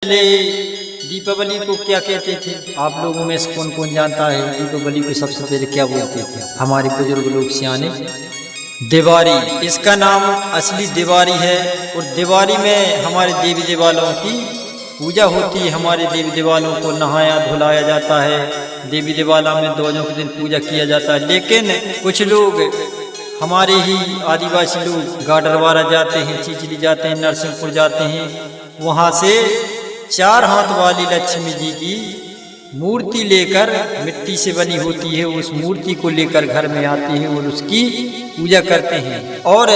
पहले दीपावली को क्या कहते थे? आप लोगों में से कौन कौन जानता है दीपावली को सबसे पहले क्या बोलते थे हमारे बुजुर्ग लोग सियाने? दिवाली। इसका नाम असली दिवाली है। और दिवाली में हमारे देवी देवालों की पूजा होती है। हमारे देवी देवालों को नहाया धुलाया जाता है। देवी देवाला में दोनों के दिन पूजा किया जाता है। लेकिन कुछ लोग हमारे ही आदिवासी लोग गाडरवारा जाते हैं, चिचली जाते हैं, नरसिंहपुर जाते हैं। वहाँ से 4 हाथ वाली लक्ष्मी जी की मूर्ति लेकर, मिट्टी से बनी होती है, उस मूर्ति को लेकर घर में आती है और उसकी पूजा करते हैं। और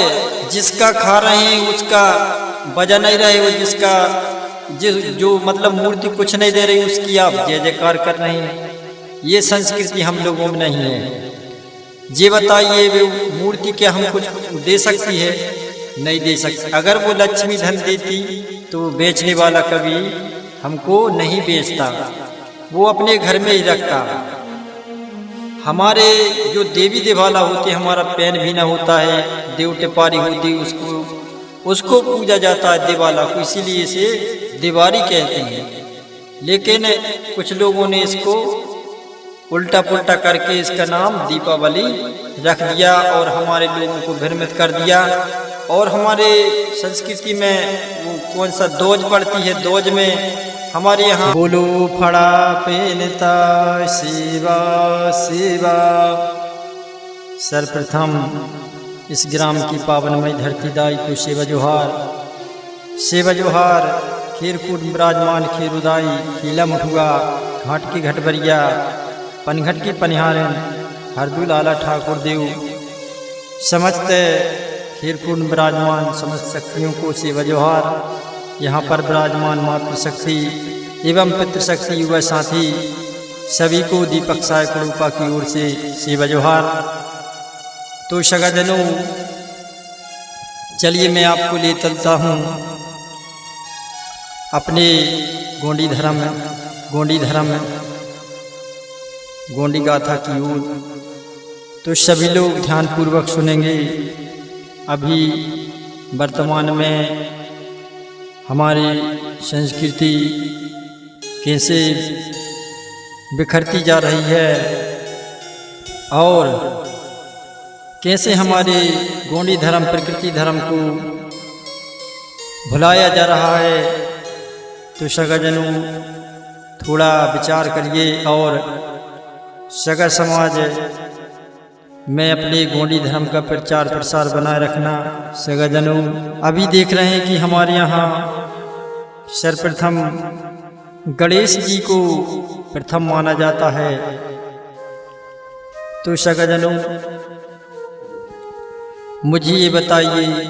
जिसका खा रहे हैं उसका बजा नहीं रहे, वो जिसका जो मतलब मूर्ति कुछ नहीं दे रही उसकी आप जय जयकार कर रहे हैं। ये संस्कृति हम लोगों में नहीं है। ये बताइए वो मूर्ति क्या हम कुछ दे सकती है? नहीं दे सकती। अगर वो लक्ष्मी धन देती तो बेचने वाला कभी हमको नहीं बेचता, वो अपने घर में ही रखता। हमारे जो देवी देवाला होते, हमारा पैन भी ना होता है, देव टिपारी होती, उसको पूजा जाता है देवाला को, इसीलिए इसे दिवाली कहते हैं। लेकिन कुछ लोगों ने इसको उल्टा पुल्टा करके इसका नाम दीपावली रख दिया और हमारे लोगों को भ्रमित कर दिया। और हमारे संस्कृति में वो कौन सा दोज पड़ती है, दोज में हमारे यहाँ बोलो फड़ा पेनता शिवा शिवा। सर्वप्रथम इस ग्राम की पावनमय धरती दाई को सेवा जोहार। खीरकूट विराजमान खीरुदाई, खीला मुठुआ, घाट की घटबरिया, पनघट की पनिहारन, हरदुल आला ठाकुर देव, समस्त खीरकुंड विराजमान समस्त शक्तियों को सेवा जोहार। यहाँ पर विराजमान मातृशक्ति एवं पितृशक्ति युवा साथी सभी को दीपक साय कृपा की ओर से सेवा जोहार। तो सगाजनों, चलिए मैं आपको ले चलता हूँ अपने गोंडी धर्म गोंडी गाथा की ओर। तो सभी लोग ध्यान पूर्वक सुनेंगे। अभी वर्तमान में हमारी संस्कृति कैसे बिखरती जा रही है और कैसे हमारे गोंडी धर्म प्रकृति धर्म को भुलाया जा रहा है। तो सगाजनों, थोड़ा विचार करिए और सगा समाज में अपने गोंडी धर्म का प्रचार प्रसार बनाए रखना। सगाजनों, अभी देख रहे हैं कि हमारे यहाँ सर्वप्रथम गणेश जी को प्रथम माना जाता है। तो सगाजनों, मुझे ये बताइए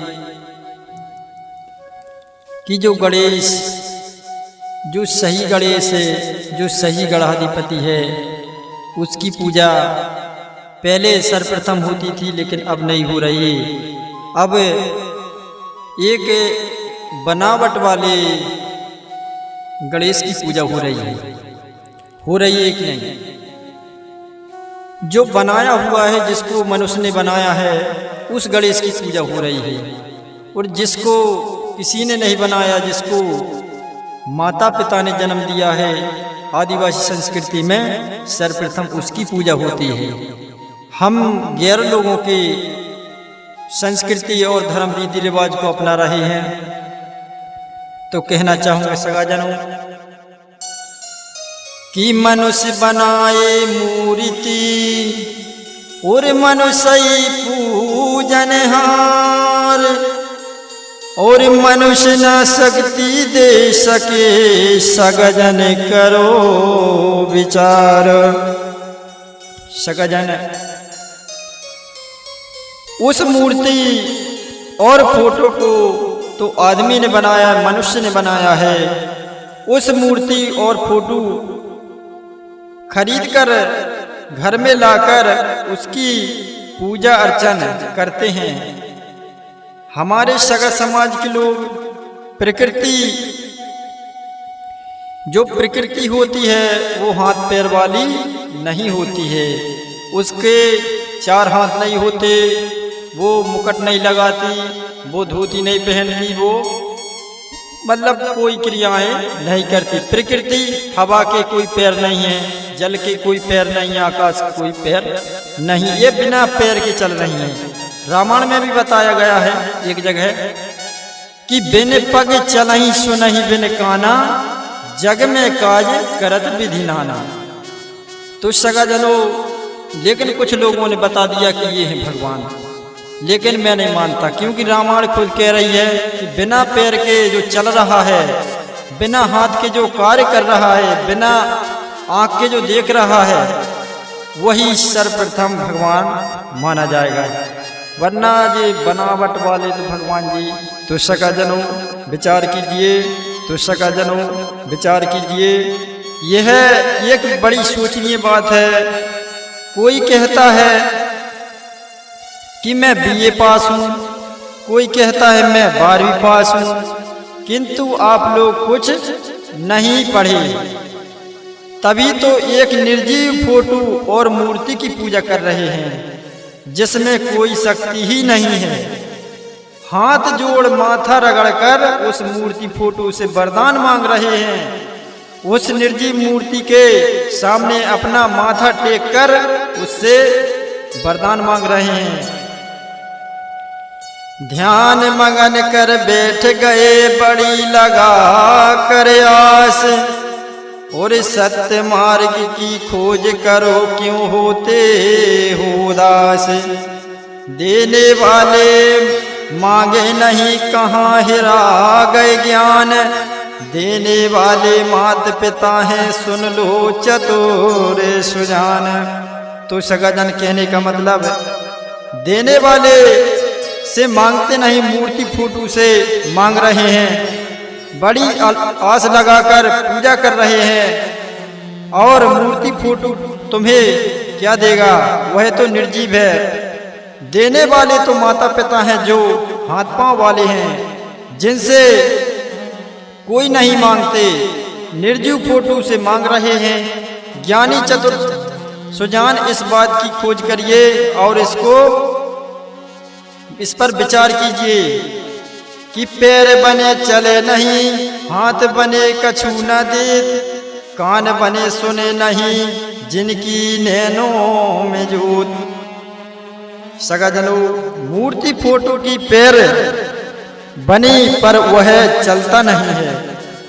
कि जो सही गणेश है, जो सही गणाधिपति है, उसकी पूजा पहले सर्वप्रथम होती थी लेकिन अब नहीं हो रही। अब एक बनावट वाले गणेश की पूजा हो रही है कि नहीं? जो बनाया हुआ है, जिसको मनुष्य ने बनाया है, उस गणेश की पूजा हो रही है। और जिसको किसी ने नहीं बनाया, जिसको माता पिता ने जन्म दिया है, आदिवासी संस्कृति में सर्वप्रथम उसकी पूजा होती है। हम गैर लोगों के संस्कृति और धर्म रीति रिवाज को अपना रहे हैं। तो कहना चाहूँगा सगाजनों कि मनुष्य बनाए मूर्ति और मनुष्य पूजनहार, और मनुष्य न शक्ति दे सके, सगजन करो विचार। सगजन, उस मूर्ति और फोटो को तो आदमी ने बनाया है, मनुष्य ने बनाया है। उस मूर्ति और फोटो खरीद कर घर में लाकर उसकी पूजा अर्चन करते हैं। हमारे सगा समाज के लोग जो प्रकृति होती है वो हाथ पैर वाली नहीं होती है। उसके 4 हाथ नहीं होते, वो मुकुट नहीं लगाती, वो धोती नहीं पहनती, वो मतलब कोई क्रियाएं नहीं करती। प्रकृति हवा के कोई पैर नहीं है, जल के कोई पैर नहीं है, आकाश के कोई पैर नहीं, ये बिना पैर के चल रही हैं। रामायण में भी बताया गया है एक जगह कि बिन पग चलही सुनहि बिन काना, जग में काज करत विधि नाना। तो सगाजनों, लेकिन कुछ लोगों ने बता दिया कि ये है भगवान, लेकिन मैं नहीं मानता, क्योंकि रामायण खुद कह रही है कि बिना पैर के जो चल रहा है, बिना हाथ के जो कार्य कर रहा है, बिना आँख के जो देख रहा है, वही सर्वप्रथम भगवान माना जाएगा। वरना ये बनावट वाले तो भगवान जी, तो सगाजनों विचार कीजिए, तो सगाजनों विचार कीजिए। यह एक बड़ी सोचनीय बात है। कोई कहता है कि मैं बीए पास हूँ, कोई कहता है मैं 12वीं पास हूँ, किंतु आप लोग कुछ नहीं पढ़े, तभी तो एक निर्जीव फोटो और मूर्ति की पूजा कर रहे हैं जिसमें कोई शक्ति ही नहीं है। हाथ जोड़ माथा रगड़कर उस मूर्ति फोटो से वरदान मांग रहे हैं। उस निर्जीव मूर्ति के सामने अपना माथा टेक कर उससे वरदान मांग रहे हैं। ध्यान मगन कर बैठ गए बड़ी लगा कर आस, और सत्य मार्ग की खोज करो क्यों होते हो उदास। देने वाले मांगे नहीं कहाँ हिरा गए ज्ञान, देने वाले माता पिता हैं सुन लो चतुर सुजान। तो सगाजन कहने का मतलब, देने वाले से मांगते नहीं, मूर्ति फोटो से मांग रहे हैं, बड़ी आस लगाकर पूजा कर रहे हैं। और मूर्ति फोटो तुम्हें क्या देगा, वह तो निर्जीव है। देने वाले तो माता पिता हैं जो हाथ पांव वाले हैं, जिनसे कोई नहीं मांगते, निर्जीव फोटो से मांग रहे हैं। ज्ञानी चतुर सुजान इस बात की खोज करिए और इस पर विचार कीजिए कि पैर बने चले नहीं, हाथ बने कछु न देत, कान बने सुने नहीं जिनकी नैनों में जोत। सगाजनों, मूर्ति फोटो की पैर बनी पर वह चलता नहीं है,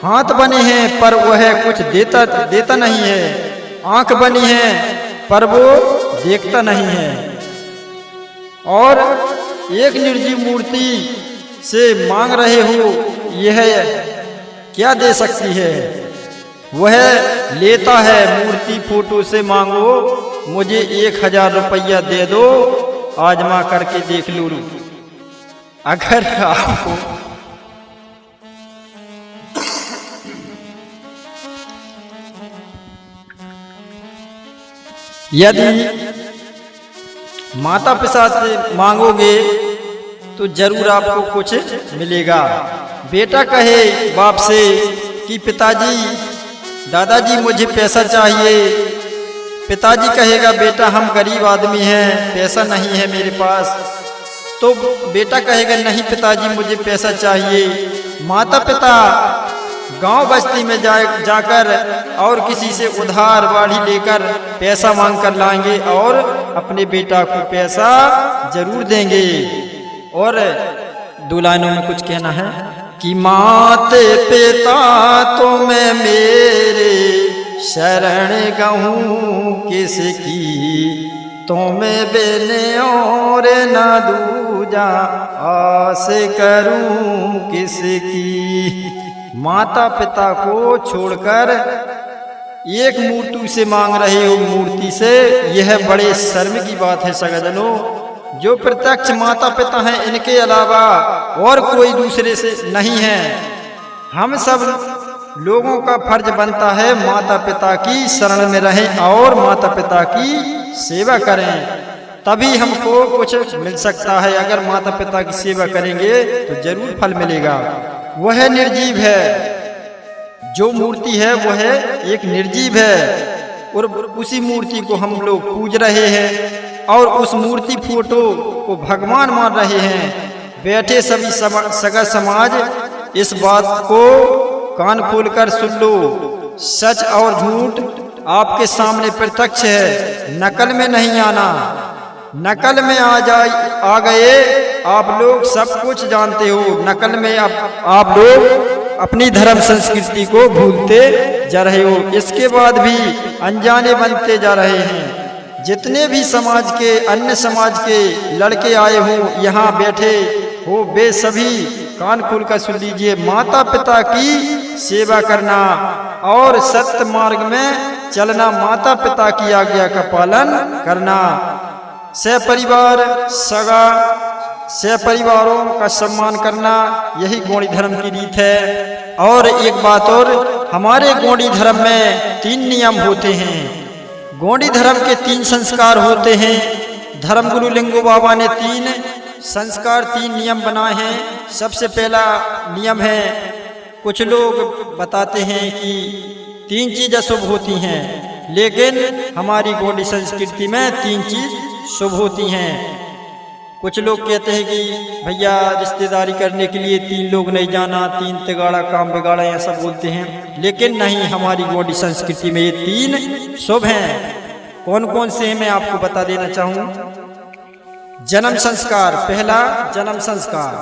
हाथ बने हैं पर वह कुछ देता नहीं है, आंख बनी है पर वो देखता नहीं है। और एक निर्जीव मूर्ति से मांग रहे हो, यह क्या दे सकती है? वह लेता है। मूर्ति फोटो से मांगो मुझे 1000 रुपया दे दो, आजमा करके देख लूं। अगर आपको यदि माता पिता से मांगोगे तो जरूर आपको कुछ मिलेगा। बेटा कहे बाप से कि पिताजी दादाजी मुझे पैसा चाहिए, पिताजी कहेगा बेटा हम गरीब आदमी हैं, पैसा नहीं है मेरे पास। तो बेटा कहेगा नहीं पिताजी मुझे पैसा चाहिए। माता पिता गांव बस्ती में जाकर और किसी से उधार बाढ़ी लेकर पैसा मांग कर लाएंगे और अपने बेटा को पैसा जरूर देंगे। और 2 लाइनों में कुछ कहना है कि माते पिता तुम्हें मेरे शरण गहूँ किसकी, तुम्हें बिने और न दूजा आस करूं किसकी। माता पिता को छोड़कर एक मूर्ति से मांग रहे हो, मूर्ति से, यह बड़े शर्म की बात है सगाजनों। जो प्रत्यक्ष माता पिता हैं इनके अलावा और कोई दूसरे से नहीं है। हम सब लोगों का फर्ज बनता है माता पिता की शरण में रहें और माता पिता की सेवा करें, तभी हमको कुछ मिल सकता है। अगर माता पिता की सेवा करेंगे तो जरूर फल मिलेगा। वह निर्जीव है, जो मूर्ति है वह एक निर्जीव है और उसी मूर्ति को हम लोग पूज रहे हैं और उस मूर्ति फोटो को भगवान मान रहे हैं। बैठे सभी सगा समाज इस बात को कान खोलकर सुन लो। सच और झूठ आपके सामने प्रत्यक्ष है, नकल में नहीं आना। नकल में आ गए आप लोग सब कुछ जानते हो, नकल में आप लोग अपनी धर्म संस्कृति को भूलते जा रहे हो। इसके बाद भी अनजाने बनते जा रहे हैं। जितने भी समाज के अन्य समाज के लड़के आए हो यहाँ बैठे हो, वे सभी कान खोलकर सुन लीजिए। माता पिता की सेवा करना और सत्य मार्ग में चलना, माता पिता की आज्ञा का पालन करना, सहपरिवारों का सम्मान करना, यही गौड़ी धर्म की रीत है। और एक बात और, हमारे गौड़ी धर्म में 3 नियम होते हैं। गौड़ी धर्म के 3 संस्कार होते हैं। धर्मगुरु लिंगो बाबा ने 3 संस्कार 3 नियम बनाए हैं। सबसे पहला नियम है, कुछ लोग बताते हैं कि 3 चीज़ अशुभ होती हैं, लेकिन हमारी गौड़ी संस्कृति में 3 चीज़ शुभ होती हैं। कुछ लोग कहते हैं कि भैया रिश्तेदारी करने के लिए 3 लोग नहीं जाना, 3 तिगाड़ा काम बिगाड़ा, ऐसा बोलते हैं। लेकिन नहीं, हमारी गौड़ी संस्कृति में ये 3 शुभ हैं। कौन कौन से हैं मैं आपको बता देना चाहूँ। जन्म संस्कार, पहला जन्म संस्कार,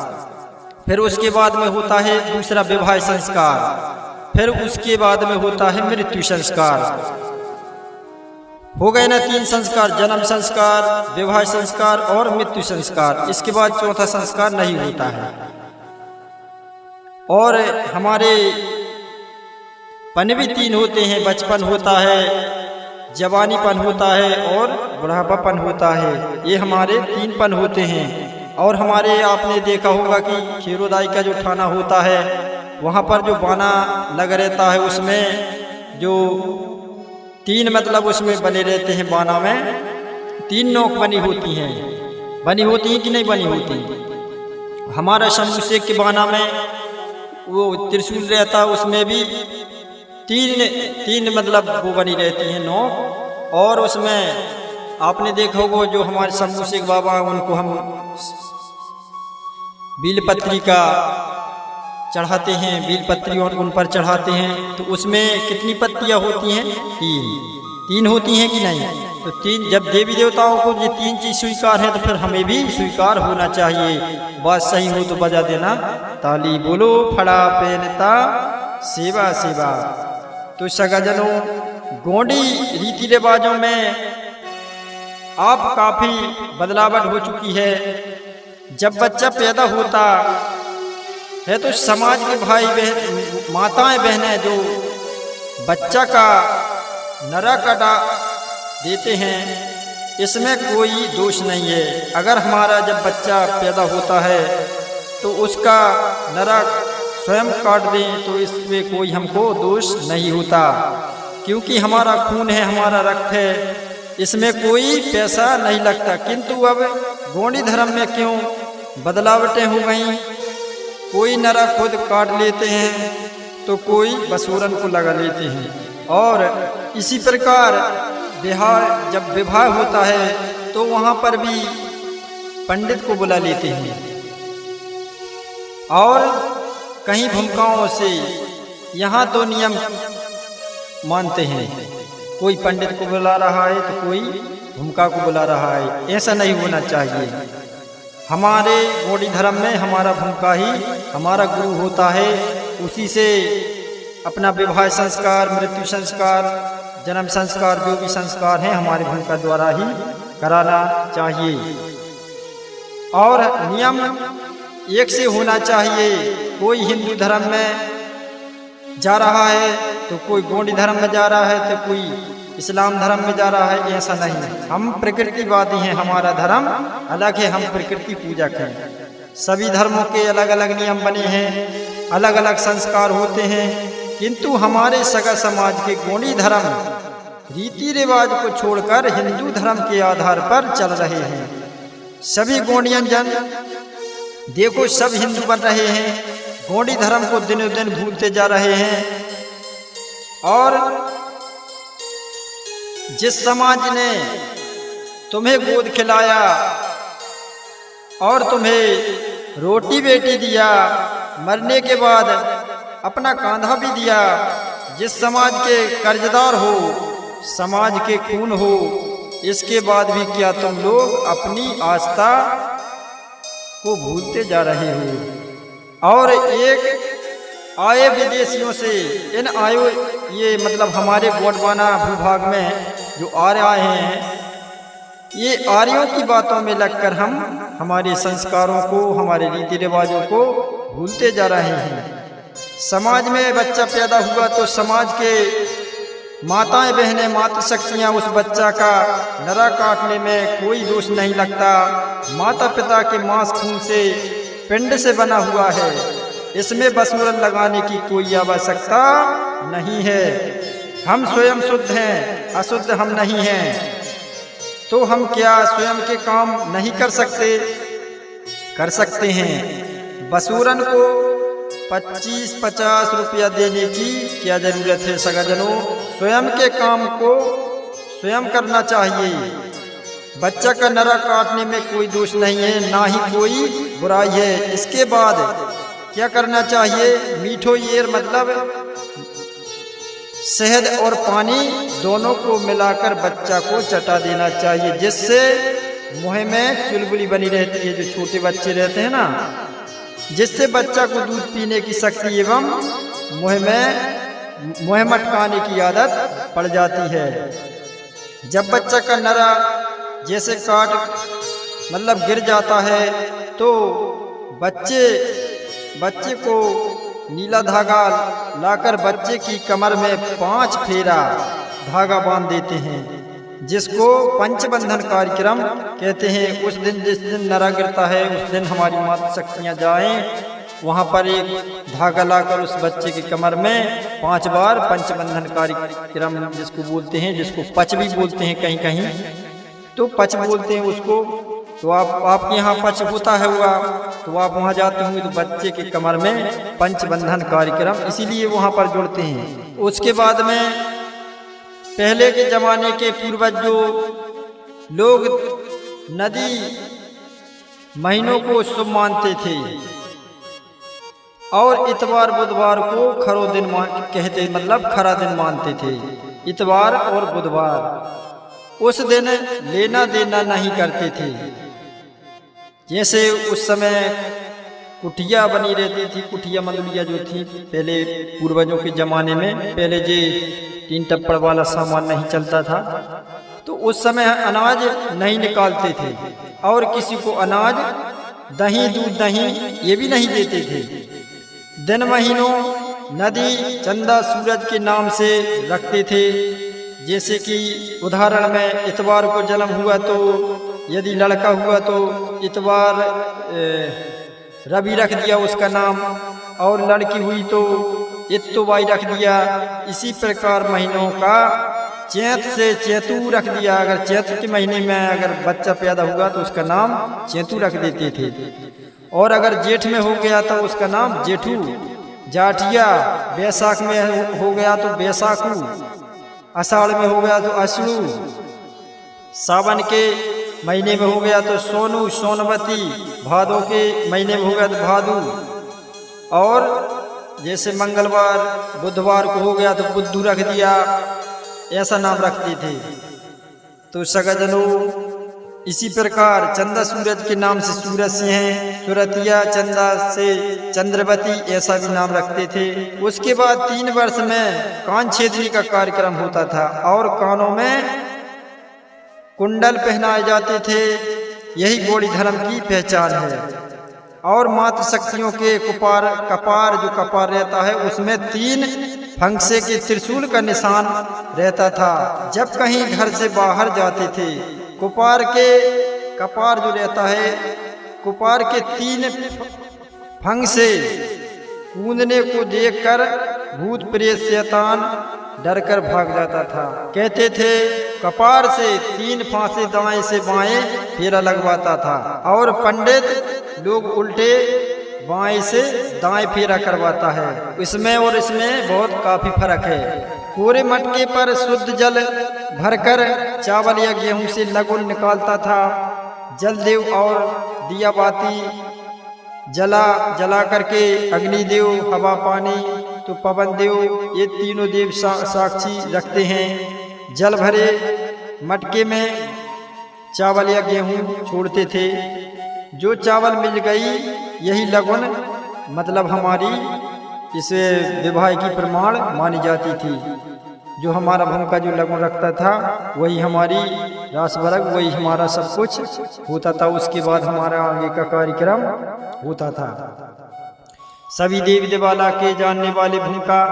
फिर उसके बाद में होता है दूसरा विवाह संस्कार, फिर उसके बाद में होता है मृत्यु संस्कार। हो गए ना 3 संस्कार, जन्म संस्कार, विवाह संस्कार और मृत्यु संस्कार। इसके बाद चौथा संस्कार नहीं होता है। और हमारे पन भी 3 होते हैं, बचपन होता है, जवानीपन होता है और बुढ़ापापन होता है। ये हमारे 3 पन होते हैं। और हमारे आपने देखा होगा कि खीरोदाई का जो ठाना होता है, वहाँ पर जो बाना लगा रहता है, उसमें जो 3 मतलब उसमें बने रहते हैं। बाना में 3 नोक बनी होती हैं कि नहीं बनी होती। हमारा शंभू शेख के बाना में वो त्रिशूल रहता, उसमें भी 3 मतलब वो बनी रहती हैं नोक। और उसमें आपने देखा होगा जो हमारे शंभू शेख बाबा, उनको हम बीलपत्री का चढ़ाते हैं, बीलपत्री और उन पर चढ़ाते हैं। तो उसमें कितनी पत्तियां होती हैं? 3 होती हैं कि नहीं? तो 3, जब देवी देवताओं को ये 3 चीज स्वीकार है, तो फिर हमें भी स्वीकार होना चाहिए। बात सही हो तो बजा देना ताली, बोलो फड़ा पहनता सेवा सेवा। तो सगाजनों, गौड़ी रीति रिवाजों में आप काफी बदलावट हो चुकी है। जब बच्चा पैदा होता है तो समाज के भाई बहन, माताएं बहनें जो बच्चा का नरा कटा देते हैं, इसमें कोई दोष नहीं है। अगर हमारा जब बच्चा पैदा होता है तो उसका नरा स्वयं काट दें तो इसमें कोई हमको दोष नहीं होता, क्योंकि हमारा खून है, हमारा रक्त है, इसमें कोई पैसा नहीं लगता। किंतु अब गौड़ी धर्म में क्यों बदलावटें हो गई, कोई नरा खुद काट लेते हैं तो कोई बसूरन को लगा लेते हैं। और इसी प्रकार जब विवाह होता है तो वहाँ पर भी पंडित को बुला लेते हैं। और कहीं भूमिकाओं से यहाँ तो नियम मानते हैं, कोई पंडित को बुला रहा है तो कोई भूमिका को बुला रहा है। ऐसा नहीं होना चाहिए। हमारे गौड़ी धर्म में हमारा भूमिका ही हमारा गुरु होता है, उसी से अपना विवाह संस्कार, मृत्यु संस्कार, जन्म संस्कार, जो भी संस्कार हैं हमारे भूमिका द्वारा ही कराना चाहिए। और नियम एक से होना चाहिए। कोई हिंदू धर्म में जा रहा है तो कोई गौड़ी धर्म में जा रहा है तो कोई इस्लाम धर्म में जा रहा है, ऐसा नहीं है। हम प्रकृतिवादी हैं, हमारा धर्म अलग है, हम प्रकृति पूजक हैं। सभी धर्मों के अलग अलग नियम बने हैं, अलग अलग संस्कार होते हैं, किंतु हमारे सगा समाज के गौड़ी धर्म रीति रिवाज को छोड़कर हिंदू धर्म के आधार पर चल रहे हैं। सभी गौड़ियन जन देखो सब हिंदू बन रहे हैं, गौड़ी धर्म को दिनों दिन भूलते जा रहे हैं। और जिस समाज ने तुम्हें गोद खिलाया और तुम्हें रोटी बेटी दिया, मरने के बाद अपना कांधा भी दिया। जिस समाज के कर्जदार हो, समाज के खून हो, इसके बाद भी क्या तुम लोग अपनी आस्था को भूलते जा रहे हो। और एक आए विदेशियों से, इन आयो ये मतलब हमारे गोंडवाना भूभाग में जो आर्य आए हैं, ये आर्यों की बातों में लगकर हम हमारे संस्कारों को, हमारे रीति रिवाजों को भूलते जा रहे हैं। समाज में बच्चा पैदा हुआ तो समाज के माताएं बहनें, मातृशक्तियां उस बच्चा का नरा काटने में कोई दोष नहीं लगता। माता पिता के मांस खून से पिंड से बना हुआ है, इसमें बसूरन लगाने की कोई आवश्यकता नहीं है। हम स्वयं शुद्ध हैं, अशुद्ध हम नहीं हैं, तो हम क्या स्वयं के काम नहीं कर सकते? कर सकते हैं। बसूरन को 25-50 रुपया देने की क्या जरूरत है सगाजनों? स्वयं के काम को स्वयं करना चाहिए। बच्चा का नरा काटने में कोई दोष नहीं है, ना ही कोई बुराई है। इसके बाद क्या करना चाहिए? मीठो येर मतलब शहद और पानी दोनों को मिलाकर बच्चा को चटा देना चाहिए, जिससे मुंह में चुलबुली बनी रहती है। जो छोटे बच्चे रहते हैं ना, जिससे बच्चा को दूध पीने की शक्ति एवं मुंह मटकाने की आदत पड़ जाती है। जब बच्चा का नरा जैसे काट मतलब गिर जाता है तो बच्चे को नीला धागा लाकर बच्चे की कमर में 5 फेरा धागा बांध देते हैं, जिसको पंचबंधन कार्यक्रम कहते हैं। उस दिन जिस दिन नरा गिरता है, उस दिन हमारी मातृशक्तियाँ जाएं, वहाँ पर एक धागा लाकर उस बच्चे की कमर में 5 बार पंचबंधन कार्यक्रम जिसको बोलते हैं, जिसको पच भी बोलते हैं, कहीं कहीं तो पच बोलते हैं उसको। तो आपके यहाँ पच होता है हुआ, तो आप वहाँ जाते होंगे तो बच्चे के कमर में पंचबंधन कार्यक्रम इसीलिए वहाँ पर जुड़ते हैं। उसके बाद में पहले के जमाने के पूर्वज जो लोग नदी महीनों को शुभ मानते थे और इतवार बुधवार को खरो दिन कहते, मतलब खरा दिन मानते थे। इतवार और बुधवार उस दिन लेना देना नहीं करते थे। जैसे उस समय कुटिया बनी रहती थी, कुटिया मंदुलिया जो थी पहले पूर्वजों के जमाने में, पहले जे 3 टप्पड़ वाला सामान नहीं चलता था, तो उस समय अनाज नहीं निकालते थे और किसी को अनाज, दही, दूध, दही ये भी नहीं देते थे। दिन महीनों नदी चंदा सूरज के नाम से रखते थे। जैसे कि उदाहरण में इतवार को जन्म हुआ तो यदि लड़का हुआ तो इतवार रवि रख दिया उसका नाम, और लड़की हुई तो इत्तुबाई रख दिया। इसी प्रकार महीनों का चैत से चैतू रख दिया। अगर चैत के महीने में अगर बच्चा पैदा हुआ तो उसका नाम चैतू रख देते थे, और अगर जेठ में हो गया तो उसका नाम जेठू, जाठिया। बैसाख में हो गया तो बैसाखू, आषाढ़ में हो गया तो अश्रू, सावन के महीने में हो गया तो सोनू, सोनवती, भादों के महीने में हो गया तो भादू, और जैसे मंगलवार बुधवार को हो गया तो बुद्धू रख दिया। ऐसा नाम रखते थे। तो सगाजनों इसी प्रकार चंदा सूरज के नाम से सूरज से हैं, सुरतिया चंदा से चंद्रवती ऐसा भी नाम रखते थे। उसके बाद 3 वर्ष में कान छेदनी का कार्यक्रम होता था और कानों में कुंडल पहनाए जाते थे। यही गौड़ी धर्म की पहचान है। और मातृशक्तियों के कपार जो कपार रहता है उसमें 3 फंक्से के त्रिशूल का निशान रहता था। जब कहीं घर से बाहर जाते थे, कपार जो रहता है, कुपार के 3 फंक्से कूदने को देखकर भूत प्रेत शैतान डरकर भाग जाता था। कहते थे कपार से 3 फांसे दाएं से बाएं फेरा लगवाता था, और पंडित लोग उल्टे बाएं से दाएं फेरा करवाता है। इसमें और इसमें बहुत काफी फर्क है। कोरे मटके पर शुद्ध जल भरकर चावल या गेहूं से लगुन निकालता था। जलदेव और दिया बाती जला करके अग्निदेव, हवा पानी तो पवन देव, ये तीनों देव साक्षी रखते हैं। जल भरे मटके में चावल या गेहूं छोड़ते थे। जो चावल मिल गई यही लगन मतलब हमारी इस विवाह की प्रमाण मानी जाती थी। जो हमारा भूमि जो लगन रखता था वही हमारी रास वर्ग, वही हमारा सब कुछ होता था। उसके बाद हमारा आगे का कार्यक्रम होता था। सभी देवी देवाला के जानने वाले भूमिका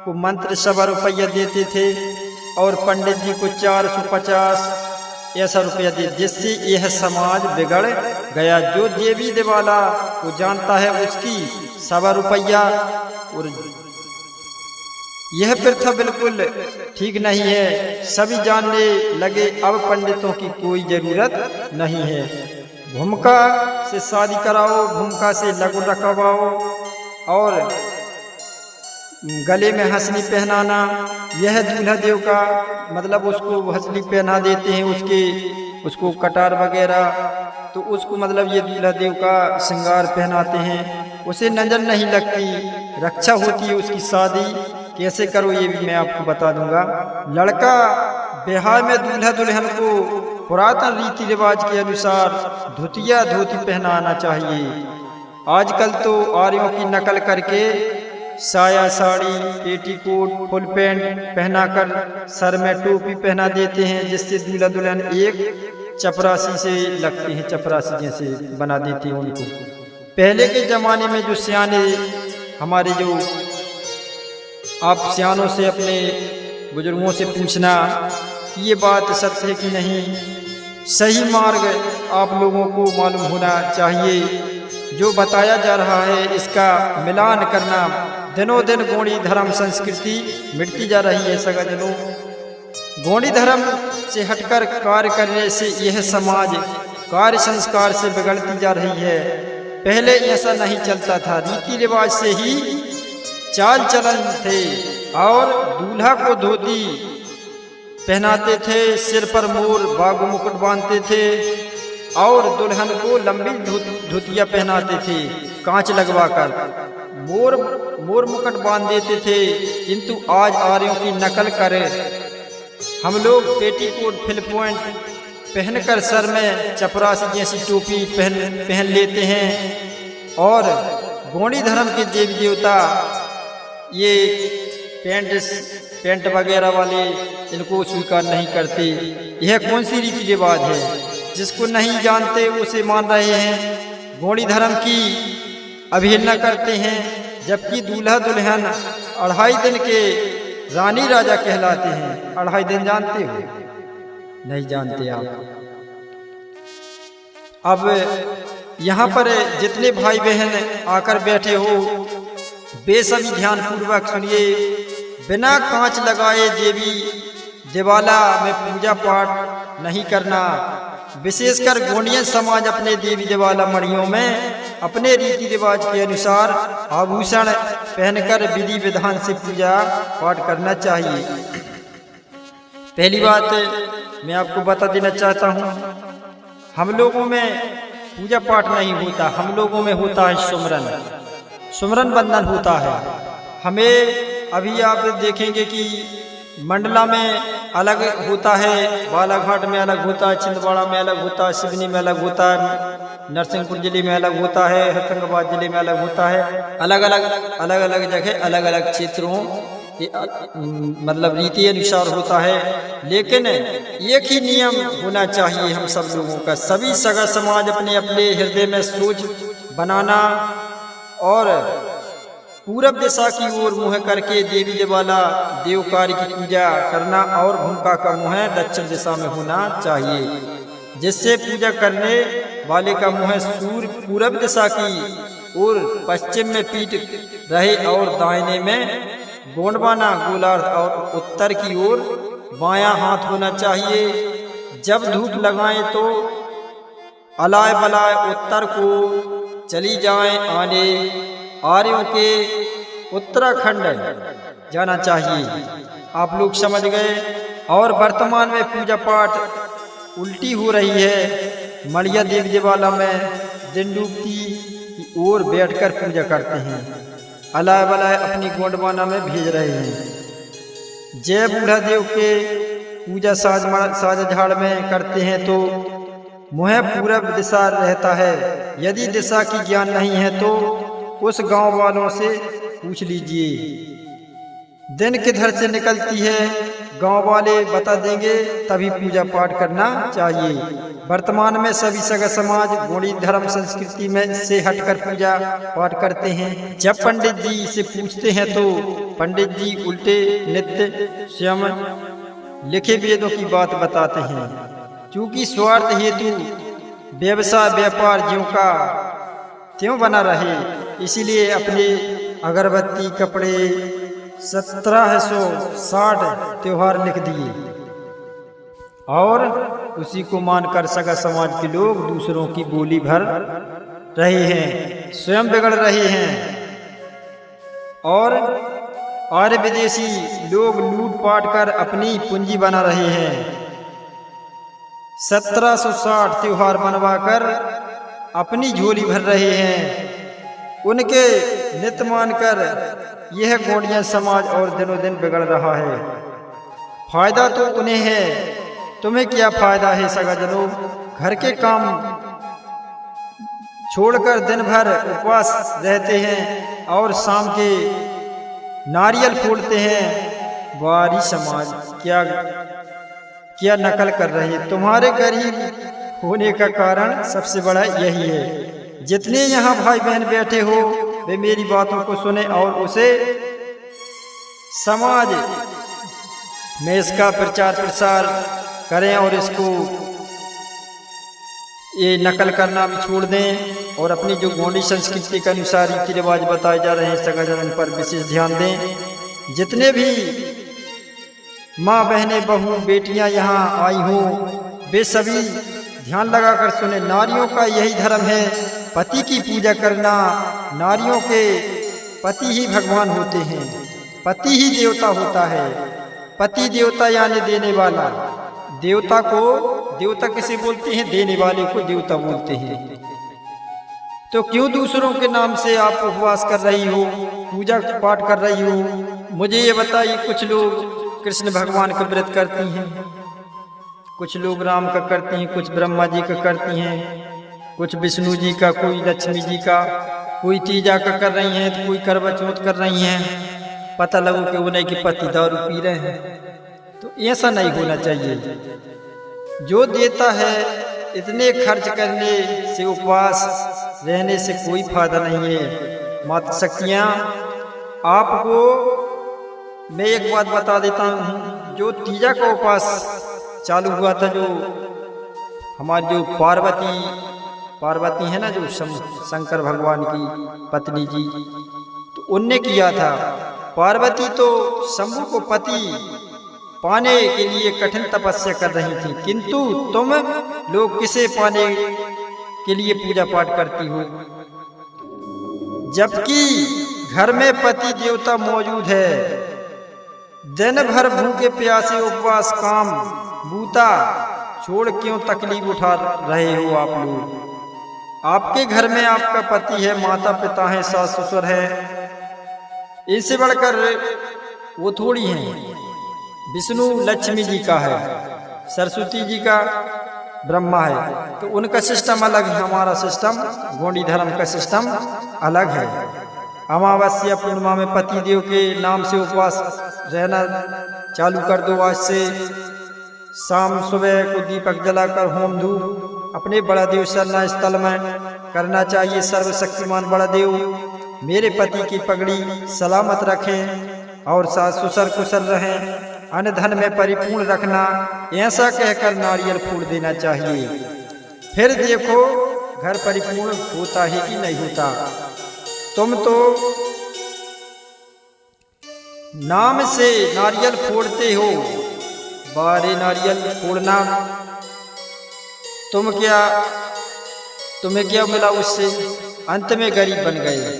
को मंत्र 100 रुपया देते थे और पंडित जी को 450 ऐसा रुपया दे, जिससे यह समाज बिगड़ गया। जो देवी देवाला को जानता है उसकी 100 रुपया, और यह प्रथा बिल्कुल ठीक नहीं है। सभी जानने लगे अब पंडितों की कोई जरूरत नहीं है। भूमिका से शादी कराओ, भूमिका से लगन रखवाओ और गले में हंसनी पहनाना, यह दूल्हा देव का मतलब उसको हंसनी पहना देते हैं, उसको कटार वगैरह, तो उसको मतलब ये दूल्हा देव का श्रृंगार पहनाते हैं। उसे नजर नहीं लगती, रक्षा होती है उसकी। शादी कैसे करो ये भी मैं आपको बता दूंगा। लड़का बिहार में दूल्हा दुल्हन को पुरातन रीति रिवाज के अनुसार धोती पहनाना चाहिए। आजकल तो आर्यों की नकल करके साया साड़ी, पेटीकोट, फुल पैंट पहनाकर सर में टोपी पहना देते हैं, जिससे दूल्हा दुल्हन एक चपरासी से लगते हैं, चपरासी जैसे बना देते हैं उनको। पहले के जमाने में जो सियाने हमारे, जो आप सियानों से अपने बुजुर्गों से पूछना कि ये बात सत्य है कि नहीं, सही मार्ग आप लोगों को मालूम होना चाहिए। जो बताया जा रहा है इसका मिलान करना। दिनों दिन गौड़ी धर्म संस्कृति मिटती जा रही है। सगाजनों, गौड़ी धर्म से हटकर कार्य करने से यह समाज कार्य संस्कार से बिगड़ती जा रही है। पहले ऐसा नहीं चलता था, रीति रिवाज से ही चाल चलन थे और दूल्हा को धोती पहनाते थे, सिर पर मोर बागु मुकुट बांधते थे और दुल्हन को लंबी धोतिया पहनाते थे कांच लगवाकर, मोर मुकुट बांध देते थे। किंतु आज आर्यों की नकल कर हम लोग पेटीकोट, फिल पॉइंट पहनकर सर में चपरासी जैसी टोपी पहन लेते हैं और गौड़ी धर्म के देवी देवता ये पेंट वगैरह वाले इनको स्वीकार नहीं करते। यह कौन सी रीति रिवाज है? जिसको नहीं जानते उसे मान रहे हैं, गौड़ी धर्म की अवहेलना करते हैं, जबकि दूल्हा दुल्हन 2.5 दिन के रानी राजा कहलाते हैं। 2.5 दिन जानते हो? नहीं जानते आप। अब यहाँ पर जितने भाई बहन आकर बैठे हो वे सभी ध्यान पूर्वक सुनिए। बिना कांच लगाए देवी देवाला में पूजा पाठ नहीं करना। विशेषकर गौड़ियन समाज अपने देवी देवाला मड़ियों में अपने रीति रिवाज के अनुसार आभूषण पहनकर विधि विधान से पूजा पाठ करना चाहिए। पहली बात मैं आपको बता देना चाहता हूँ, हम लोगों में पूजा पाठ नहीं होता, हम लोगों में होता है सुमरन बंधन होता है। हमें अभी आप देखेंगे कि मंडला में अलग होता है, बालाघाट में अलग होता है, छिंदवाड़ा में अलग होता है, सिवनी में अलग होता है, नरसिंहपुर जिले में अलग होता है, होशंगाबाद जिले में अलग होता है। अलग अलग जगह अलग अलग क्षेत्रों मतलब रीति अनुसार होता है, लेकिन एक ही नियम होना चाहिए हम सब लोगों का। सभी सगा समाज अपने अपने हृदय में सोच बनाना और पूरब दिशा की ओर मुँह करके देवी देवाला देवकारी की पूजा करना और भूमिका का मुँह दक्षिण दिशा में होना चाहिए, जिससे पूजा करने वाले का मुँह सूर्य पूरब दिशा की ओर पश्चिम में पीठ रहे और दाहिने में गोंडवाना गोलार्ध और उत्तर की ओर बायां हाथ होना चाहिए। जब धूप लगाएं तो अलाय बलाय उत्तर को चली जाएं, आने आर्यों के उत्तराखंड जाना चाहिए। आप लोग समझ गए। और वर्तमान में पूजा पाठ उल्टी हो रही है। मड़िया देवी देवाला में दिन डूबती ओर बैठकर पूजा करते हैं। अलाय बलाय अपनी गोंडवाना में भेज रहे हैं। जय बूढ़ा देव के पूजा साज झाड़ में करते हैं तो मुँह पूरब दिशा रहता है। यदि दिशा की ज्ञान नहीं है तो उस गांव वालों से पूछ लीजिए। दिन किधर से निकलती है गांव वाले बता देंगे, तभी पूजा पाठ करना चाहिए। वर्तमान में सभी सगा समाज गोंडी धर्म संस्कृति में से हटकर पूजा पाठ करते हैं। जब पंडित जी से पूछते हैं तो पंडित जी उल्टे नित्य स्वयं लिखे वेदों की बात बताते हैं। चूंकि स्वार्थ हेतु व्यवसाय व्यापार ज्यों का त्यों बना रहे, इसीलिए अपने अगरबत्ती कपड़े 1760 त्योहार लिख दिए और उसी को मानकर सगा समाज के लोग दूसरों की बोली भर रहे हैं, स्वयं बिगड़ रहे हैं और आर्य विदेशी लोग लूटपाट कर अपनी पूंजी बना रहे हैं। 1760 त्योहार मनवाकर अपनी झोली भर रहे हैं। उनके नित्य मानकर यह गोंडिया समाज और दिनों दिन बिगड़ रहा है। फायदा तो उन्हें है, तुम्हें क्या फायदा है सगाजनों? घर के काम छोड़कर दिन भर उपवास रहते हैं और शाम के नारियल फोड़ते हैं। वारी समाज क्या क्या नकल कर रही है। तुम्हारे गरीब होने का कारण सबसे बड़ा यही है। जितने यहाँ भाई बहन बैठे हो वे मेरी बातों को सुने और उसे समाज में इसका प्रचार प्रसार करें और इसको ये नकल करना भी छोड़ दें और अपनी जो गोंडी संस्कृति के अनुसार रीति रिवाज बताए जा रहे हैं सगाजन पर विशेष ध्यान दें। जितने भी माँ बहनें बहू बेटियां यहाँ आई हो वे सभी ध्यान लगाकर सुने। नारियों का यही धर्म है, पति की पूजा करना। नारियों के पति ही भगवान होते हैं, पति ही देवता होता है। पति देवता यानी देने वाला। देवता को देवता किसे बोलते हैं? देने वाले को देवता बोलते हैं। तो क्यों दूसरों के नाम से आप उपवास कर रही हो, पूजा पाठ कर रही हो? मुझे ये बताइए। कुछ लोग कृष्ण भगवान का व्रत करती हैं, कुछ लोग राम का करती हैं, कुछ ब्रह्मा जी का करती हैं, कुछ विष्णु जी का, कोई लक्ष्मी जी का, कोई तीजा का कर रही हैं, तो कोई करवा चौथ कर रही हैं। पता लगो कि उन्हें की पति दारू पी रहे हैं। तो ऐसा नहीं होना चाहिए। जो देता है इतने खर्च करने से, उपवास रहने से कोई फायदा नहीं है। माता शक्तियाँ, आपको मैं एक बात बता देता हूँ। जो तीजा का उपवास चालू हुआ था, जो हमारी जो पार्वती है ना, जो शंकर भगवान की पत्नी जी, तो उनने किया था। पार्वती तो शंभु को पति पाने के लिए कठिन तपस्या कर रही थी, किंतु तुम लोग किसे पाने के लिए पूजा पाठ करती हो? जबकि घर में पति देवता मौजूद है। दिन भर भूखे प्यासे उपवास काम बूता छोड़ क्यों तकलीफ उठा रहे हो आप लोग? आपके घर में आपका पति है, माता पिता है, सास ससुर है, इनसे बढ़कर वो थोड़ी हैं। विष्णु लक्ष्मी जी का है, सरस्वती जी का ब्रह्मा है, तो उनका सिस्टम अलग है। हमारा सिस्टम गोंडी धर्म का सिस्टम अलग है। अमावस्या पूर्णिमा में पति देव के नाम से उपवास रहना चालू कर दो। आज से शाम सुबह को दीपक जलाकर होम धूप अपने बड़ा देव सरना स्थल में करना चाहिए। सर्वशक्तिमान बड़ा देव मेरे पति की पगड़ी सलामत रखें और सास ससुर कुशल रहें, अन्न धन में परिपूर्ण रखना, ऐसा कहकर नारियल फोड़ देना चाहिए। फिर देखो घर परिपूर्ण होता है कि नहीं होता। तुम तो नाम से नारियल फोड़ते हो, बारे नारियल फोड़ना। तुम्हें क्या मिला उससे? अंत में गरीब बन गए।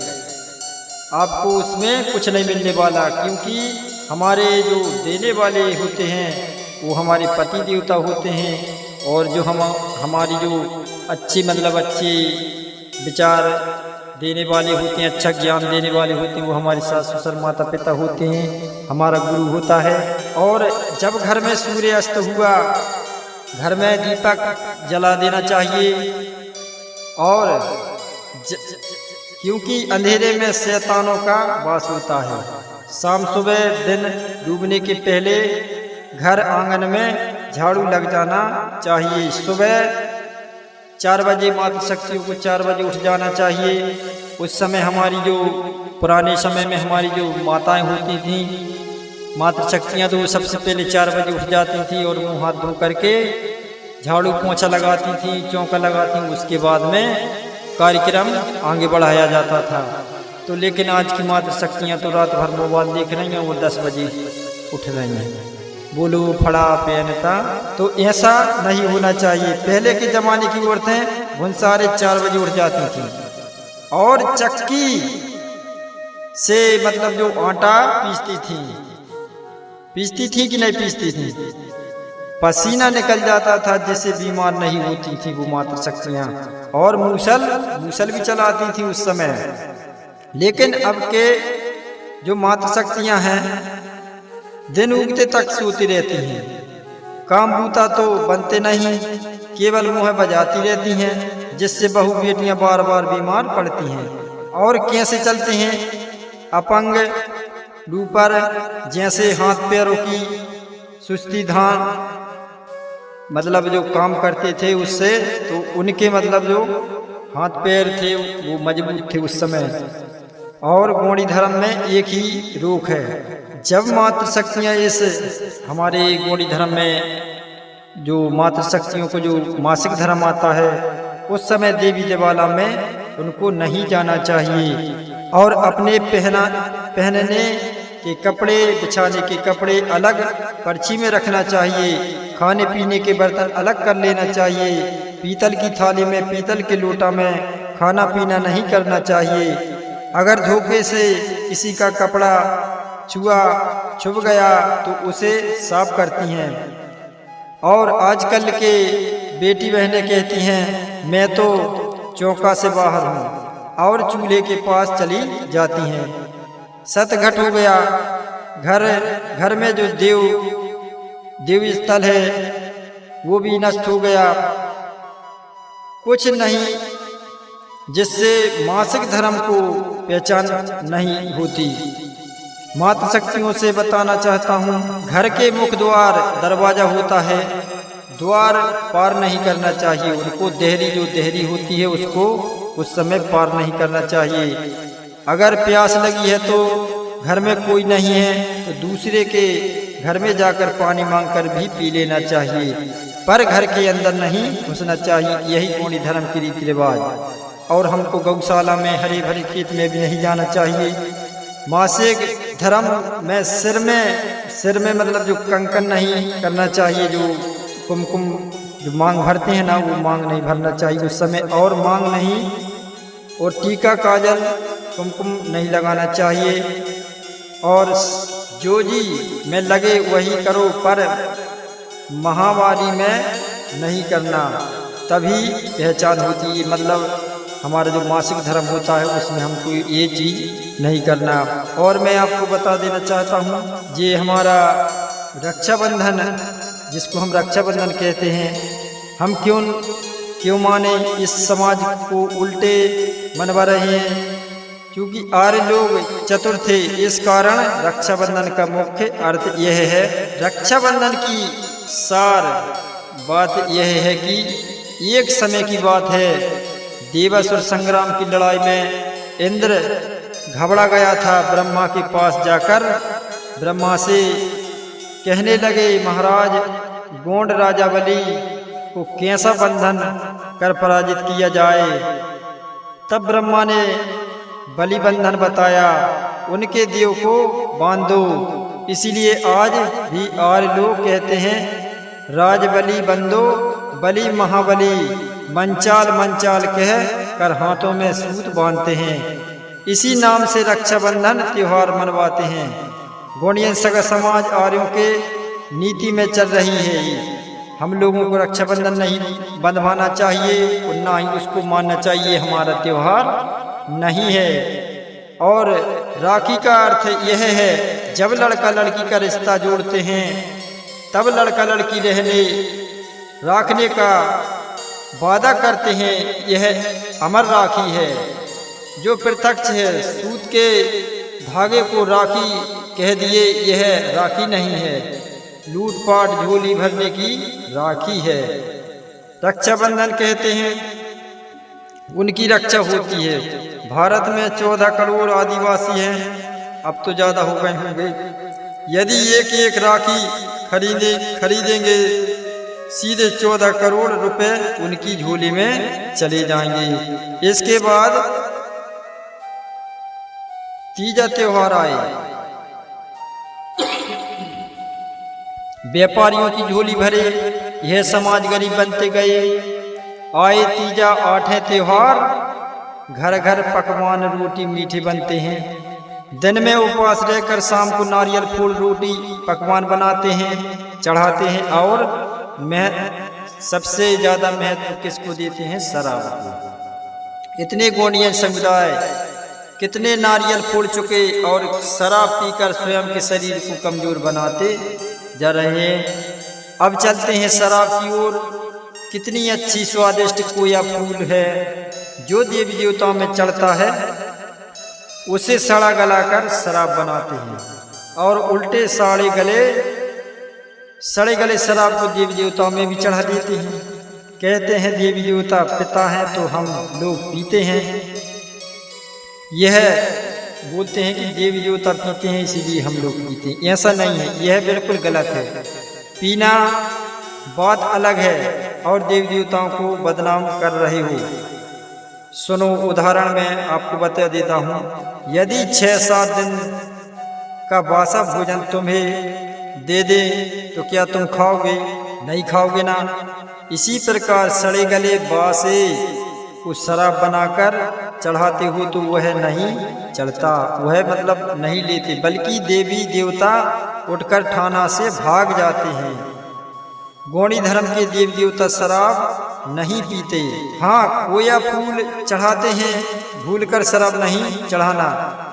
आपको उसमें कुछ नहीं मिलने वाला, क्योंकि हमारे जो देने वाले होते हैं वो हमारे पति देवता होते हैं। और जो हमारी जो अच्छे विचार देने वाले होते हैं, अच्छा ज्ञान देने वाले होते हैं, वो हमारे सास ससुर माता पिता होते हैं, हमारा गुरु होता है। और जब घर में सूर्य अस्त हुआ, घर में दीपक जला देना चाहिए। और क्योंकि अंधेरे में शैतानों का वास होता है। शाम सुबह दिन डूबने के पहले घर आंगन में झाड़ू लग जाना चाहिए। सुबह 4 बजे मातृशक्तियों को 4 बजे उठ जाना चाहिए। उस समय हमारी जो पुराने समय में हमारी जो माताएं होती थीं, मातृशक्तियाँ, तो वो सबसे पहले 4 बजे उठ जाती थी और मुँह हाथ धो करके झाड़ू पोंछा लगाती थी, चौका लगाती थी। उसके बाद में कार्यक्रम आगे बढ़ाया जाता था। तो लेकिन आज की मातृशक्तियाँ तो रात भर मोबाइल देख रही हैं, वो 10 बजे उठ रही हैं। बोलो फड़ा पहनता, तो ऐसा नहीं होना चाहिए। पहले के ज़माने की औरतें भुनसारे 4 बजे उठ जाती थी और चक्की से मतलब जो आटा पीसती थी कि नहीं पीसती थी, पसीना निकल जाता था, जिससे बीमार नहीं होती थी वो मातृशक्तियाँ। और मूसल भी चलाती थी उस समय। लेकिन अब के जो मातृशक्तियाँ हैं, दिन उगते तक सोती रहती हैं, काम बूता तो बनते नहीं, केवल मुँह बजाती रहती हैं, जिससे बहू बेटियां बार बार बीमार पड़ती हैं। और कैसे चलते हैं? अपंग डूपर, जैसे हाथ पैरों की सुस्ती धान, मतलब जो काम करते थे उससे, तो उनके मतलब जो हाथ पैर थे वो मजबूत थे उस समय। और गौड़ी धर्म में एक ही रोक है, जब मातृशक्तियाँ इस हमारे गौड़ी धर्म में जो मातृशक्तियों को जो मासिक धर्म आता है, उस समय देवी देवालय में उनको नहीं जाना चाहिए। और अपने पहनने के कपड़े, बिछाने के कपड़े अलग पर्ची में रखना चाहिए। खाने पीने के बर्तन अलग कर लेना चाहिए। पीतल की थाली में, पीतल के लोटा में खाना पीना नहीं करना चाहिए। अगर धोखे से किसी का कपड़ा छुप गया तो उसे साफ करती हैं। और आजकल के बेटी बहनें कहती हैं, मैं तो चौका से बाहर हूँ, और चूल्हे के पास चली जाती हैं। सतघट हो गया। घर में जो देव स्थल है वो भी नष्ट हो गया। कुछ नहीं, जिससे मासिक धर्म को पहचान नहीं होती। मातृशक्तियों से बताना चाहता हूँ, घर के मुख्य द्वार दरवाजा होता है, द्वार पार नहीं करना चाहिए। उनको देहरी होती है, उसको उस समय पार नहीं करना चाहिए। अगर प्यास लगी है तो घर में कोई नहीं है तो दूसरे के घर में जाकर पानी मांगकर भी पी लेना चाहिए, पर घर के अंदर नहीं घुसना चाहिए। यही गौड़ी धर्म की रीति रिवाज। और हमको गौशाला में, हरे भरे खेत में भी नहीं जाना चाहिए। मासिक धर्म में सिर में मतलब जो कंकन नहीं करना चाहिए, जो कुमकुम जो मांग भरते हैं ना, वो मांग नहीं भरना चाहिए उस समय। और मांग नहीं, और टीका काजल कुमकुम नहीं लगाना चाहिए। और जो जी में लगे वही करो, पर महावारी में नहीं करना, तभी पहचान होती है। मतलब हमारा जो मासिक धर्म होता है उसमें हमको ये चीज़ नहीं करना। और मैं आपको बता देना चाहता हूँ, ये हमारा रक्षाबंधन, जिसको हम रक्षाबंधन कहते हैं, हम क्यों माने इस समाज को उल्टे मनवा रहे हैं? क्योंकि आर्य लोग चतुर थे, इस कारण रक्षाबंधन का मुख्य अर्थ यह है। रक्षाबंधन की सार बात यह है कि एक समय की बात है, देवासुर संग्राम की लड़ाई में इंद्र घबरा गया था। ब्रह्मा के पास जाकर ब्रह्मा से कहने लगे, महाराज गोंड राजा बलि को कैसा बंधन कर पराजित किया जाए। तब ब्रह्मा ने बलि बंधन बताया, उनके देव को बांधो। इसीलिए आज भी आर्य लोग कहते हैं, राज बलि बंधो, बलि महाबली, मंचाल कह कर हाथों में सूत बांधते हैं। इसी नाम से रक्षाबंधन त्योहार मनवाते हैं। गौड़ियन सगा समाज आर्यों के नीति में चल रही है। हम लोगों को रक्षाबंधन नहीं बंधवाना चाहिए और ना ही उसको मानना चाहिए हमारा त्योहार नहीं है। और राखी का अर्थ यह है, जब लड़का लड़की का रिश्ता जोड़ते हैं तब लड़का लड़की रहने राखने का वादा करते हैं, यह अमर राखी है। जो प्रत्यक्ष है, सूत के धागे को राखी कह दिए, यह राखी नहीं है, लूटपाट झोली भरने की राखी है। रक्षाबंधन कहते हैं, उनकी रक्षा होती है। भारत में 14 करोड़ आदिवासी हैं, अब तो ज़्यादा हो गए होंगे। यदि एक एक राखी खरीदेंगे सीधे 14 करोड़ रुपए उनकी झोली में चले जाएंगे। इसके बाद तीजा त्योहार आए, व्यापारियों की झोली भरे, यह समाज गरीब बनते गए। आए तीजा, आठे त्योहार, घर घर पकवान रोटी मीठे बनते हैं। दिन में उपवास रहकर शाम को नारियल फूल रोटी पकवान बनाते हैं, चढ़ाते हैं। और सबसे ज्यादा महत्व किसको देते हैं? शराब को। इतने गोंडियन समुदाय कितने नारियल फोड़ चुके और शराब पीकर स्वयं के शरीर को कमजोर बनाते जा रहे हैं। अब चलते हैं शराब की ओर। कितनी अच्छी स्वादिष्ट कोया फूल है जो देवी देवताओं में चढ़ता है, उसे सड़ा गला कर शराब बनाते हैं और उल्टे सड़े गले शराब को देवी देवताओं में भी चढ़ा देते हैं। कहते हैं देवी देवता पिता हैं तो हम लोग पीते हैं। यह बोलते हैं कि देवी देवता पीते हैं इसीलिए हम लोग पीते हैं। ऐसा नहीं है, यह बिल्कुल गलत है। पीना बात अलग है और देवी देवताओं को बदनाम कर रहे हो। सुनो, उदाहरण मैं आपको बता देता हूँ। यदि 6-7 दिन का बासा भोजन तुम्हें दे दे तो क्या तुम खाओगे? नहीं खाओगे ना। इसी प्रकार सड़े गले बासे को शराब बनाकर चढ़ाते हो तो वह नहीं चढ़ता, वह मतलब नहीं लेते, बल्कि देवी देवता उठकर थाना से भाग जाते हैं। गौड़ी धर्म के देवी देवता शराब नहीं पीते। हाँ, कोया फूल चढ़ाते हैं, भूलकर शराब नहीं चढ़ाना।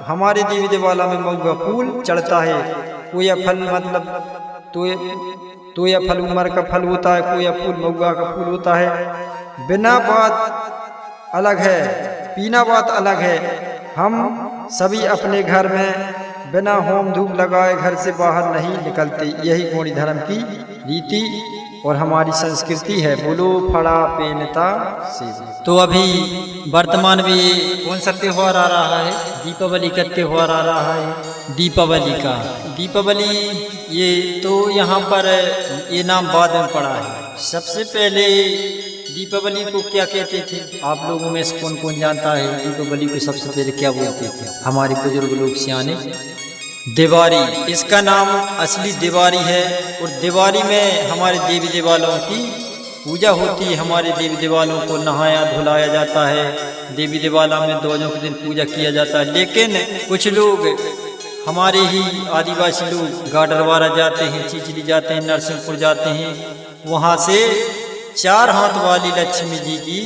हमारे देवी देवाला में महुआ फूल चढ़ता है। कोया फल मतलब तोया फल उमर का फल होता है, कोया फूल महुआ का फूल होता है। बिना बात अलग है, पीना बात अलग है। हम सभी अपने घर में बिना होम धूप लगाए घर से बाहर नहीं निकलते। यही गौड़ी धर्म की रीति और हमारी संस्कृति है। बोलो फड़ा पेनता से। तो अभी वर्तमान में ये कौन सा त्योहार आ रहा है? दीपावली का त्योहार आ रहा है। दीपावली ये तो यहाँ पर ये नाम बाद में पड़ा है। सबसे पहले दीपावली को क्या कहते थे? आप लोगों में से कौन कौन जानता है दीपावली को सबसे पहले क्या बोलते थे? हमारे बुजुर्ग लोग सियाने, दिवाली। इसका नाम असली दिवाली है। और दिवाली में हमारे देवी देवालों की पूजा होती है। हमारे देवी देवालों को नहाया धुलाया जाता है। देवी देवाला में ध्वजों के दिन पूजा किया जाता है। लेकिन कुछ लोग, हमारे ही आदिवासी लोग, गाडरवारा जाते हैं, चिचली जाते हैं, नरसिंहपुर जाते हैं। वहाँ से 4 हाथ वाली लक्ष्मी जी की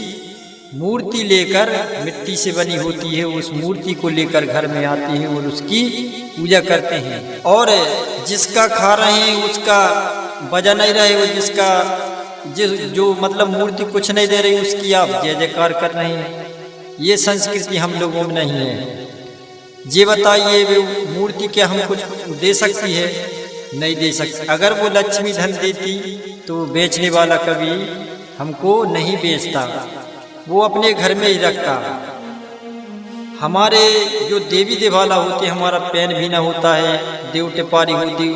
मूर्ति लेकर, मिट्टी से बनी होती है, उस मूर्ति को लेकर घर में आते हैं और उसकी पूजा करते हैं। और जिसका खा रहे हैं उसका बजा नहीं रहे हो, जो मतलब मूर्ति कुछ नहीं दे रही उसकी आप जय जयकार कर रहे हैं। ये संस्कृति हम लोगों में नहीं है। ये बताइए, मूर्ति क्या हम कुछ दे सकती है? नहीं दे सकती। अगर वो लक्ष्मी धन देती तो बेचने वाला कभी हमको नहीं बेचता, वो अपने घर में ही रखता। हमारे जो देवी देवाला होते, हमारा पैन भी ना होता है, देव टिपारी होती,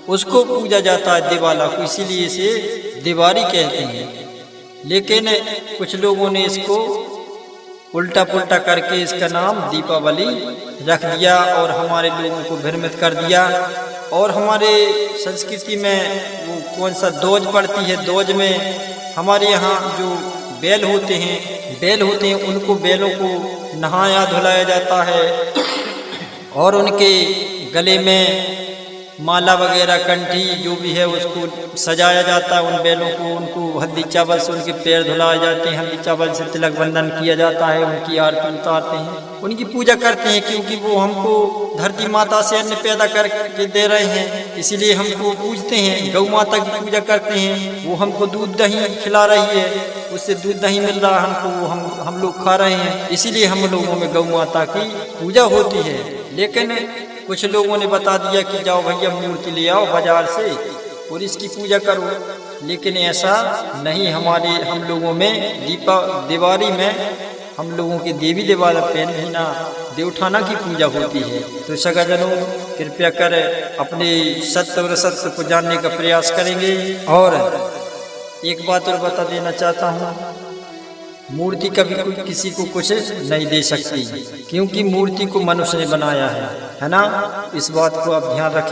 उसको पूजा जाता है देवाला को, इसीलिए इसे दिवाली कहते हैं। लेकिन कुछ लोगों ने इसको उल्टा पुल्टा करके इसका नाम दीपावली रख दिया और हमारे लोगों को भ्रमित कर दिया। और हमारे संस्कृति में वो कौन सा दोज पड़ती है, दोज में हमारे यहाँ जो बैल होते हैं उनको बैलों को नहाया धुलाया जाता है और उनके गले में माला वगैरह कंठी जो भी है उसको सजाया जाता है। उन बैलों को उनको हल्दी चावल से उनके पैर धुलाए जाते हैं, हल्दी चावल से तिलक बंधन किया जाता है, उनकी आरती उतारते हैं, उनकी पूजा करते हैं, क्योंकि वो हमको धरती माता से अन्न पैदा करके दे रहे हैं, इसीलिए हमको पूजते हैं। गौ माता की पूजा करते हैं, वो हमको दूध दही खिला रही है, उससे दूध दही मिल रहा है हमको, वो हम लोग खा रहे हैं, इसीलिए हम लोगों में गौ माता की पूजा होती है। लेकिन कुछ लोगों ने बता दिया कि जाओ भैया मूर्ति ले आओ बाजार से और इसकी पूजा करो, लेकिन ऐसा नहीं। हम लोगों में दिवाली में हम लोगों के देवी देवाला पेन्हिना देवठाना की पूजा होती है। तो सगाजनों कृपया कर अपने सत्य और असत्य को जानने का प्रयास करेंगे। और एक बात और बता देना चाहता हूँ, मूर्ति कभी कोई किसी को कुछ नहीं दे सकती, क्योंकि मूर्ति को मनुष्य ने बनाया है ना। इस बात को आप ध्यान रखें।